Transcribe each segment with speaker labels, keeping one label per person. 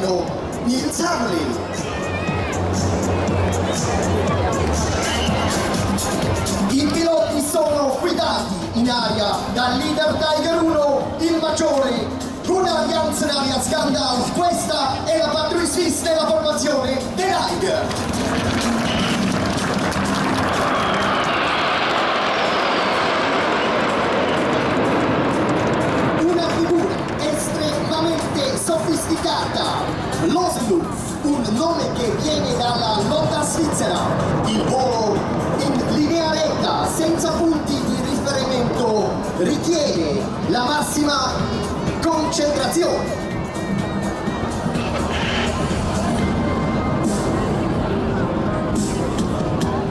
Speaker 1: terreno il Charlie. I piloti sono guidati in aria dal leader Tiger 1, il maggiore Gunnar Jansen Gandalf. Questa è la Patrouille Suisse della formazione The Tiger. Una figura estremamente sofisticata, l'Osluf, un nome che viene dalla lotta svizzera, il volo in linea retta senza punti di riferimento richiede la massima concentrazione.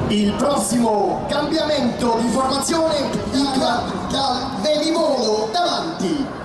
Speaker 1: Il prossimo cambiamento di formazione deriva dal velivolo davanti.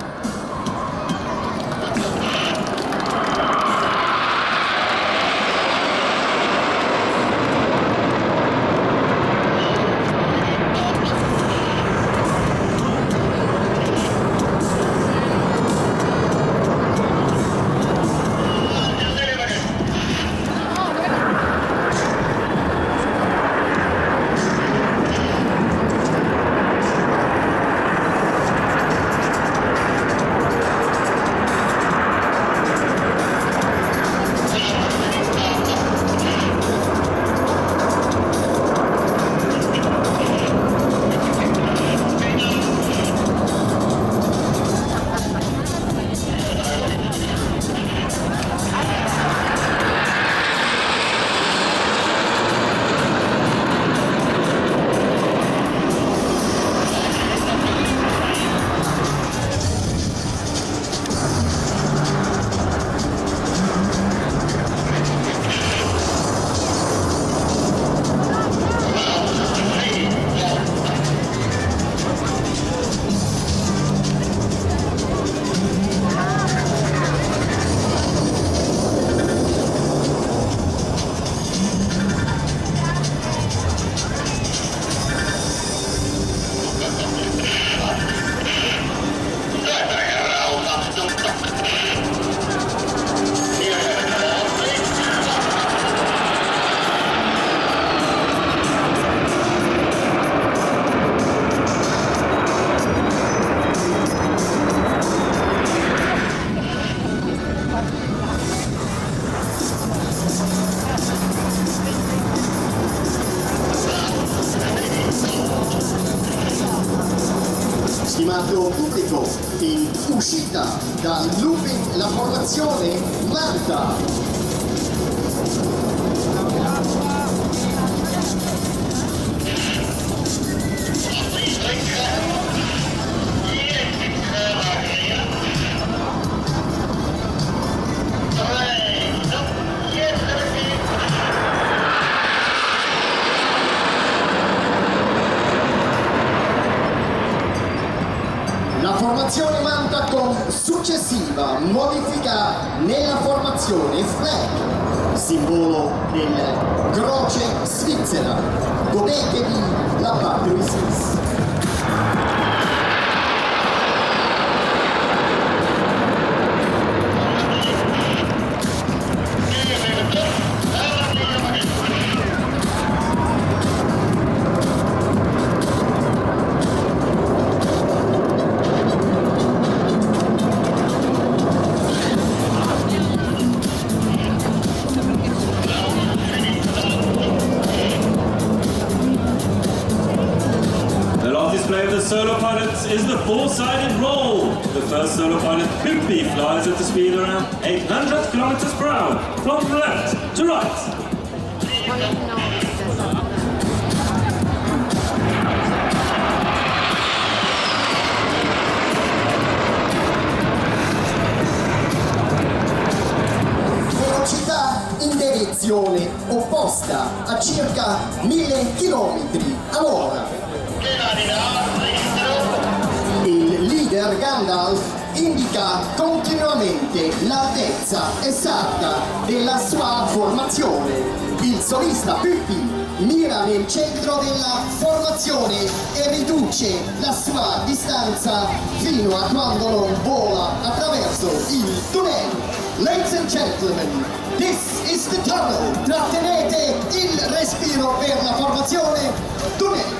Speaker 1: Stimato pubblico, in uscita dal looping la formazione Manta. La formazione Manta con successiva modifica nella formazione Flag, simbolo del croce svizzera. Godetevi la Patrouille Suisse.
Speaker 2: Solo pilots is the four-sided roll. The first solo pilot, Pippi, flies at the speed around 800 kilometers per hour, from left to right.
Speaker 1: Velocità in direzione opposta a circa 1000 km all'ora. Il leader Gandalf indica continuamente l'altezza esatta della sua formazione. Il solista Pippi mira nel centro della formazione e riduce la sua distanza fino a quando non vola attraverso il tunnel. Ladies and and gentlemen, this is the tunnel. Trattenete il respiro per la formazione tunnel.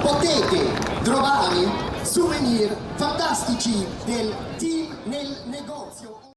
Speaker 1: Potete trovare souvenir fantastici del team nel negozio.